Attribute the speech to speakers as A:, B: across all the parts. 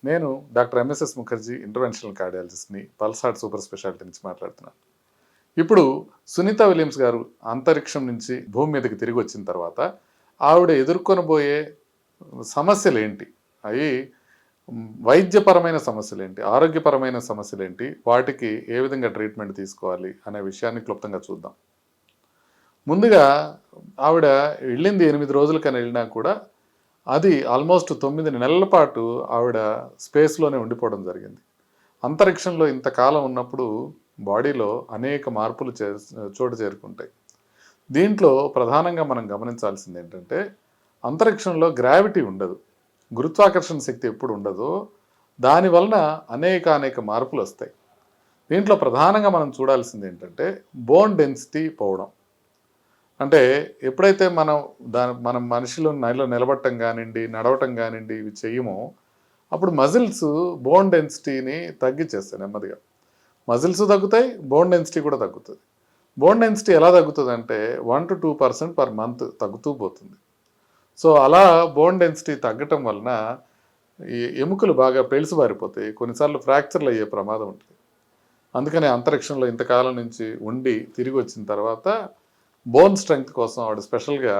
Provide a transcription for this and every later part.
A: నేను doctor MSS Mukherjee interventional కార్డియాలజిస్ట్ని pulse heart super speciality నుంచి మాట్లాడుతున్నాను. ఇప్పుడు సునీత విలియమ్స్ గారు అంతరిక్షం నుంచి భూమి మీదకి తిరిగి వచ్చిన తర్వాత ఆవిడ ఎదుర్కొనబోయే సమస్యలు ఏంటి, అవి వైద్యపరమైన సమస్యలు ఏంటి, ఆరోగ్యపరమైన సమస్యలు ఏంటి, వాటికి ఏ విధంగా ట్రీట్మెంట్ తీసుకోవాలి అనే విషయాన్ని క్లుప్తంగా చూద్దాం. ముందుగా ఆవిడ వెళ్ళింది 8 రోజులకని వెళ్ళినా కూడా అది ఆల్మోస్ట్ 9 నెలల పాటు ఆవిడ స్పేస్లోనే ఉండిపోవడం జరిగింది. అంతరిక్షంలో ఇంతకాలం ఉన్నప్పుడు బాడీలో అనేక మార్పులు చోటు చేరుకుంటాయి. దీంట్లో ప్రధానంగా మనం గమనించాల్సింది ఏంటంటే, అంతరిక్షంలో గ్రావిటీ ఉండదు, గురుత్వాకర్షణ శక్తి ఎప్పుడు ఉండదో దానివలన అనేక మార్పులు వస్తాయి. దీంట్లో ప్రధానంగా మనం చూడాల్సింది ఏంటంటే బోన్ డెన్సిటీ పోవడం. అంటే ఎప్పుడైతే మనం మనిషిలో నిలబడటం కానివ్వండి, నడవటం కానివ్వండి ఇవి చెయ్యమో అప్పుడు మజిల్స్ బోన్ డెన్సిటీని తగ్గించేస్తాయి నెమ్మదిగా. మజిల్స్ తగ్గుతాయి, బోన్ డెన్సిటీ కూడా తగ్గుతుంది. బోన్ డెన్సిటీ ఎలా తగ్గుతుంది అంటే 1 to 2% పర్ మంత్ తగ్గుతూ పోతుంది. సో అలా బోన్ డెన్సిటీ తగ్గటం వలన ఈ ఎముకలు బాగా పెళుసుబారిపోతాయి, కొన్నిసార్లు ఫ్రాక్చర్లు అయ్యే ప్రమాదం ఉంటుంది. అందుకని అంతరిక్షంలో ఇంతకాలం నుంచి ఉండి తిరిగి వచ్చిన తర్వాత బోన్ స్ట్రెంగ్త్ కోసం ఆవిడ స్పెషల్గా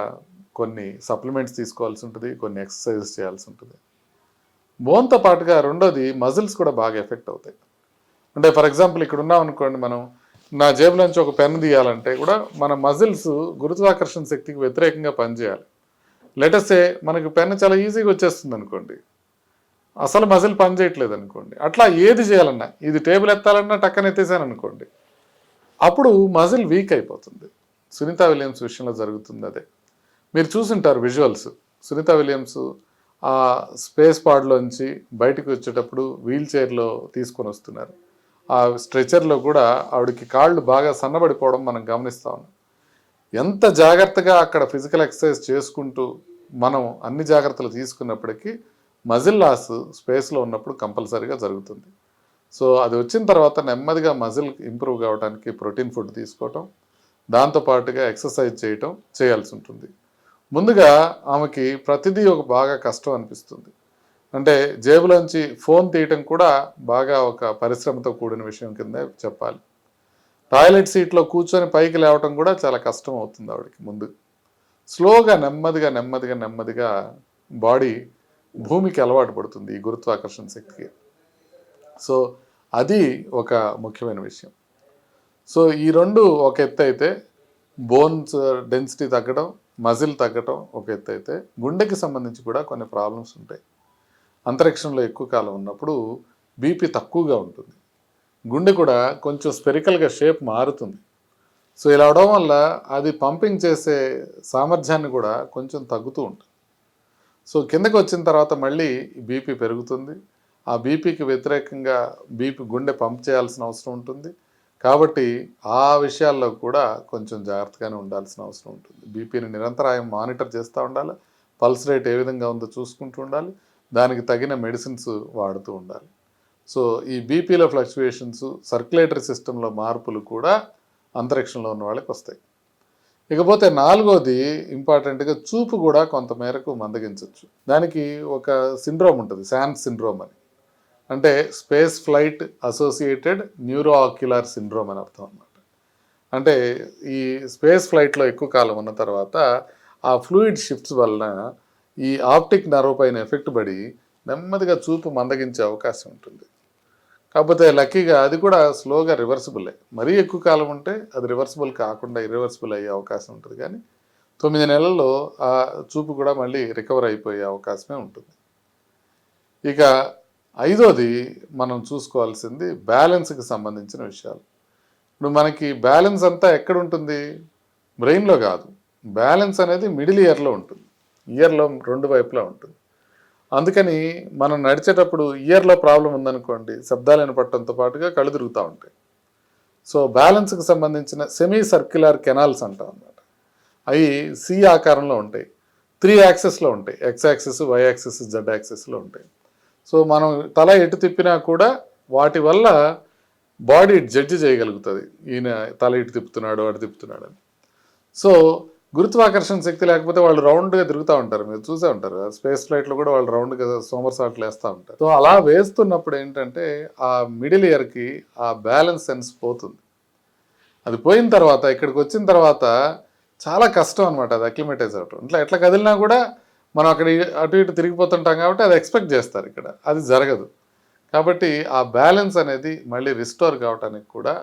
A: కొన్ని సప్లిమెంట్స్ తీసుకోవాల్సి ఉంటుంది, కొన్ని ఎక్సర్సైజెస్ చేయాల్సి ఉంటుంది. బోన్తో పాటుగా రెండోది మజిల్స్ కూడా బాగా ఎఫెక్ట్ అవుతాయి. అంటే ఫర్ ఎగ్జాంపుల్ ఇక్కడ ఉన్నాం అనుకోండి, మనం నా జేబులోంచి ఒక పెన్ను తీయాలంటే కూడా మన మజిల్స్ గురుత్వాకర్షణ శక్తికి వ్యతిరేకంగా పనిచేయాలి. లెటసే మనకి పెన్ను చాలా ఈజీగా వచ్చేస్తుంది అనుకోండి, అసలు మజిల్ పని చేయట్లేదు అనుకోండి, అట్లా ఏది చేయాలన్నా, ఇది టేబుల్ ఎత్తాలన్నా టక్కన ఎత్తేసాను అనుకోండి, అప్పుడు మజిల్ వీక్ అయిపోతుంది. సునీత విలియమ్స్ విషయంలో జరుగుతుంది అదే. మీరు చూసుంటారు విజువల్స్. సునీత విలియమ్స్ ఆ స్పేస్ పాడ్లోంచి బయటకు వచ్చేటప్పుడు వీల్ చైర్లో తీసుకొని వస్తున్నారు. ఆ స్ట్రెచర్లో కూడా ఆవిడకి కాళ్ళు బాగా సన్నబడిపోవడం మనం గమనిస్తూ ఉన్నాం. ఎంత జాగ్రత్తగా అక్కడ ఫిజికల్ ఎక్సర్సైజ్ చేసుకుంటూ మనం అన్ని జాగ్రత్తలు తీసుకున్నప్పటికీ మజిల్ లాస్ స్పేస్లో ఉన్నప్పుడు కంపల్సరీగా జరుగుతుంది. సో అది వచ్చిన తర్వాత నెమ్మదిగా మజిల్ ఇంప్రూవ్ కావడానికి ప్రోటీన్ ఫుడ్ తీసుకోవటం, దాంతోపాటుగా ఎక్సర్సైజ్ చేయాల్సి ఉంటుంది. ముందుగా ఆమెకి ప్రతిదీ ఒక బాగా కష్టం అనిపిస్తుంది. అంటే జేబులోంచి ఫోన్ తీయటం కూడా బాగా ఒక పరిశ్రమతో కూడిన విషయం కింద చెప్పాలి. టాయిలెట్ సీట్లో కూర్చొని పైకి లేవటం కూడా చాలా కష్టం అవుతుంది ఆవిడకి. ముందు స్లోగా నెమ్మదిగా బాడీ భూమికి అలవాటు పడుతుంది ఈ గురుత్వాకర్షణ శక్తికి. సో అది ఒక ముఖ్యమైన విషయం. సో ఈ రెండు ఒక ఎత్తు అయితే, బోన్స్ డెన్సిటీ తగ్గడం, మజిల్ తగ్గడం ఒక ఎత్తు అయితే, గుండెకి సంబంధించి కూడా కొన్ని ప్రాబ్లమ్స్ ఉంటాయి. అంతరిక్షంలో ఎక్కువ కాలం ఉన్నప్పుడు బీపీ తక్కువగా ఉంటుంది, గుండె కూడా కొంచెం స్పెరికల్గా షేప్ మారుతుంది. సో ఇలా అవడం వల్ల అది పంపింగ్ చేసే సామర్థ్యాన్ని కూడా కొంచెం తగ్గుతూ ఉంటుంది. సో కిందకి వచ్చిన తర్వాత మళ్ళీ బీపీ పెరుగుతుంది. ఆ బీపీకి వ్యతిరేకంగా గుండె పంప్ చేయాల్సిన అవసరం ఉంటుంది. కాబట్టి ఆ విషయాల్లో కూడా కొంచెం జాగ్రత్తగానే ఉండాల్సిన అవసరం ఉంటుంది. బీపీని నిరంతరాయం మానిటర్ చేస్తూ ఉండాలి, పల్స్ రేట్ ఏ విధంగా ఉందో చూసుకుంటూ ఉండాలి, దానికి తగిన మెడిసిన్స్ వాడుతూ ఉండాలి. సో ఈ బీపీలో ఫ్లక్చువేషన్స్, సర్క్యులేటరీ సిస్టంలో మార్పులు కూడా అంతరిక్షంలో ఉన్న వాళ్ళకి వస్తాయి. ఇకపోతే నాలుగోది ఇంపార్టెంట్గా చూపు కూడా కొంతమేరకు మందగించవచ్చు. దానికి ఒక సిండ్రోమ్ ఉంటుంది, శాన్స్ సిండ్రోమ్ అని. అంటే space flight associated neuro ocular syndrome అని అర్థం అన్నమాట. అంటే ఈ స్పేస్ ఫ్లైట్లో ఎక్కువ కాలం ఉన్న తర్వాత ఆ ఫ్లూయిడ్ షిఫ్ట్స్ వలన ఈ ఆప్టిక్ నర్వ్ పైన ఎఫెక్ట్ పడి నెమ్మదిగా చూపు మందగించే అవకాశం ఉంటుంది. కాకపోతే లక్కీగా అది కూడా స్లోగా రివర్సిబులే. మరీ ఎక్కువ కాలం ఉంటే అది రివర్సిబుల్ కాకుండా ఇర్రివర్సిబుల్ అయ్యే అవకాశం ఉంటుంది. కానీ 9 నెలల్లో ఆ చూపు కూడా మళ్ళీ రికవర్ అయిపోయే అవకాశమే ఉంటుంది. ఇక ఐదోది మనం చూసుకోవాల్సింది బ్యాలెన్స్కి సంబంధించిన విషయాలు. ఇప్పుడు మనకి బ్యాలెన్స్ అంతా ఎక్కడ ఉంటుంది? బ్రెయిన్లో కాదు. బ్యాలెన్స్ అనేది మిడిల్ ఇయర్లో ఉంటుంది, ఇయర్లో 2 వైపులా ఉంటుంది. అందుకని మనం నడిచేటప్పుడు ఇయర్లో ప్రాబ్లం ఉందనుకోండి, శబ్దాలు వినపడటంతో పాటుగా కళ్ళు తిరుగుతూ ఉంటాయి. సో బ్యాలెన్స్కి సంబంధించిన సెమీ సర్క్యులర్ కెనాల్స్ అంటాం అన్నమాట. అవి సి ఆకారంలో ఉంటాయి, 3 యాక్సెస్లో ఉంటాయి, x axis, y axis, z యాక్సెస్లో ఉంటాయి. సో మనం తల ఎటు తిప్పినా కూడా వాటి వల్ల బాడీ జడ్జి చేయగలుగుతుంది, ఈయన తల ఇటు తిప్పుతున్నాడు అటు తిప్పుతున్నాడు అని. సో గురుత్వాకర్షణ శక్తి లేకపోతే వాళ్ళు రౌండ్గా తిరుగుతూ ఉంటారు, మీరు చూసే ఉంటారు స్పేస్ ఫ్లైట్లో కూడా వాళ్ళు రౌండ్గా సోమర్సాట్లు వేస్తూ ఉంటారు. సో అలా వేస్తున్నప్పుడు ఏంటంటే ఆ మిడిల్ ఇయర్కి ఆ బ్యాలెన్స్ సెన్స్ పోతుంది. అది పోయిన తర్వాత ఇక్కడికి వచ్చిన తర్వాత చాలా కష్టం అనమాట అది అక్లిమేటైజ్ అవటం. ఇట్లా ఎట్లా కదిలినా కూడా మనం అక్కడ అటు ఇటు తిరిగిపోతుంటాం కాబట్టి అది ఎక్స్పెక్ట్ చేస్తారు, ఇక్కడ అది జరగదు. కాబట్టి ఆ బ్యాలెన్స్ అనేది మళ్ళీ రిస్టోర్ కావటానికి కూడా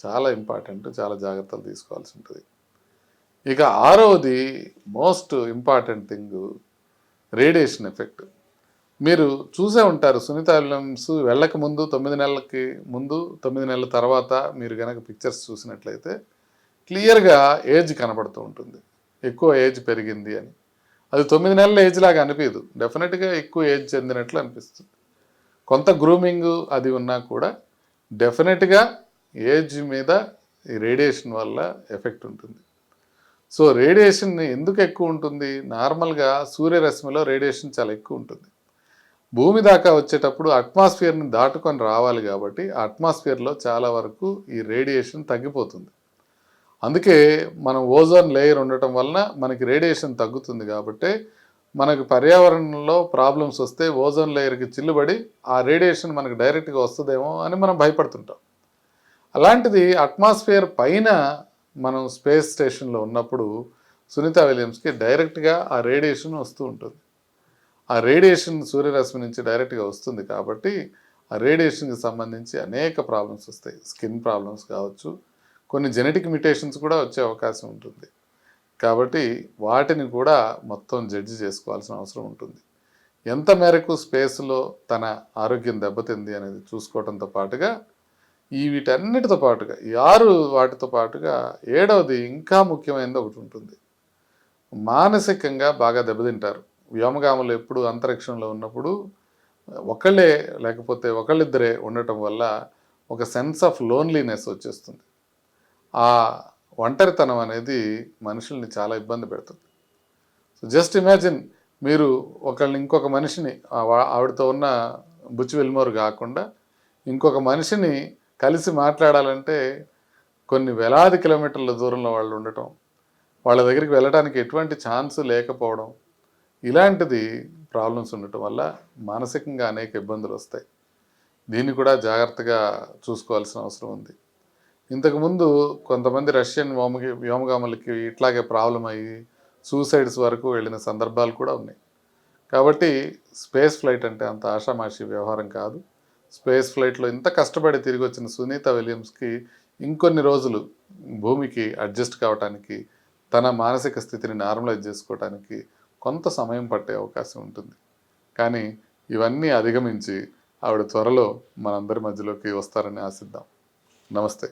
A: చాలా ఇంపార్టెంట్, చాలా జాగ్రత్తలు తీసుకోవాల్సి ఉంటుంది. ఇక ఆరవది most important thing radiation effect. మీరు చూసే ఉంటారు సునీత విలియమ్స్ వెళ్ళక ముందు 9 నెలలకి ముందు 9 నెలల తర్వాత మీరు కనుక పిక్చర్స్ చూసినట్లయితే క్లియర్గా ఏజ్ కనబడుతూ ఉంటుంది, ఎక్కువ ఏజ్ పెరిగింది అని. అది 9 నెలల ఏజ్ లాగా అనిపించదు, డెఫినెట్గా ఎక్కువ ఏజ్ చెందినట్లు అనిపిస్తుంది. కొంత గ్రూమింగ్ అది ఉన్నా కూడా డెఫినెట్గా ఏజ్ మీద ఈ రేడియేషన్ వల్ల ఎఫెక్ట్ ఉంటుంది. సో రేడియేషన్ ఎందుకు ఎక్కువ ఉంటుంది? నార్మల్గా సూర్యరశ్మిలో రేడియేషన్ చాలా ఎక్కువ ఉంటుంది. భూమి దాకా వచ్చేటప్పుడు అట్మాస్ఫియర్ని దాటుకొని రావాలి కాబట్టి ఆ అట్మాస్ఫియర్లో చాలా వరకు ఈ రేడియేషన్ తగ్గిపోతుంది. అందుకే మనం ఓజోన్ లేయర్ ఉండటం వలన మనకి రేడియేషన్ తగ్గుతుంది. కాబట్టి మనకు పర్యావరణంలో ప్రాబ్లమ్స్ వస్తే ఓజోన్ లేయర్కి చిల్లుబడి ఆ రేడియేషన్ మనకు డైరెక్ట్గా వస్తుందేమో అని మనం భయపడుతుంటాం. అలాంటిది అట్మాస్ఫియర్ పైన మనం స్పేస్ స్టేషన్లో ఉన్నప్పుడు సునీత విలియమ్స్కి డైరెక్ట్గా ఆ రేడియేషన్ వస్తూ ఉంటుంది. ఆ రేడియేషన్ సూర్యరశ్మి నుంచి డైరెక్ట్గా వస్తుంది కాబట్టి ఆ రేడియేషన్కి సంబంధించి అనేక ప్రాబ్లమ్స్ వస్తాయి. స్కిన్ ప్రాబ్లమ్స్ కావచ్చు, కొన్ని జెనెటిక్ మ్యుటేషన్స్ కూడా వచ్చే అవకాశం ఉంటుంది. కాబట్టి వాటిని కూడా మొత్తం జడ్జి చేసుకోవాల్సిన అవసరం ఉంటుంది. ఎంత మేరకు స్పేస్లో తన ఆరోగ్యం దెబ్బతింది అనేది చూసుకోవడంతో పాటుగా వీటన్నిటితో పాటుగా ఈ 6 వాటితో పాటుగా 7వది ఇంకా ముఖ్యమైనది ఒకటి ఉంటుంది. మానసికంగా బాగా దెబ్బతింటారు వ్యోమగాములు. ఎప్పుడు అంతరిక్షంలో ఉన్నప్పుడు ఒకళ్ళే లేకపోతే ఒకళ్ళిద్దరే ఉండటం వల్ల ఒక సెన్స్ ఆఫ్ లోన్లీనెస్ వచ్చేస్తుంది. ఆ ఒంటరితనం అనేది మనుషుల్ని చాలా ఇబ్బంది పెడుతుంది. సో జస్ట్ ఇమాజిన్, మీరు ఇంకొక మనిషిని ఆవిడతో ఉన్న బుచ్చి విల్మోర్ కాకుండా ఇంకొక మనిషిని కలిసి మాట్లాడాలంటే కొన్ని వేలాది కిలోమీటర్ల దూరంలో వాళ్ళు ఉండటం, వాళ్ళ దగ్గరికి వెళ్ళడానికి ఎటువంటి ఛాన్స్ లేకపోవడం, ఇలాంటిది ప్రాబ్లమ్స్ ఉండటం వల్ల మానసికంగా అనేక ఇబ్బందులు వస్తాయి. దీన్ని కూడా జాగ్రత్తగా చూసుకోవాల్సిన అవసరం ఉంది. ఇంతకుముందు కొంతమంది రష్యన్ వ్యోమగాములకి ఇట్లాగే ప్రాబ్లం అయ్యి సూసైడ్స్ వరకు వెళ్ళిన సందర్భాలు కూడా ఉన్నాయి. కాబట్టి స్పేస్ ఫ్లైట్ అంటే అంత ఆషామాషి వ్యవహారం కాదు. స్పేస్ ఫ్లైట్లో ఇంత కష్టపడి తిరిగి వచ్చిన సునీత విలియమ్స్కి ఇంకొన్ని రోజులు భూమికి అడ్జస్ట్ కావటానికి, తన మానసిక స్థితిని నార్మలైజ్ చేసుకోవటానికి కొంత సమయం పట్టే అవకాశం ఉంటుంది. కానీ ఇవన్నీ అధిగమించి ఆవిడ త్వరలో మనందరి మధ్యలోకి వస్తారని ఆశిద్దాం. నమస్తే.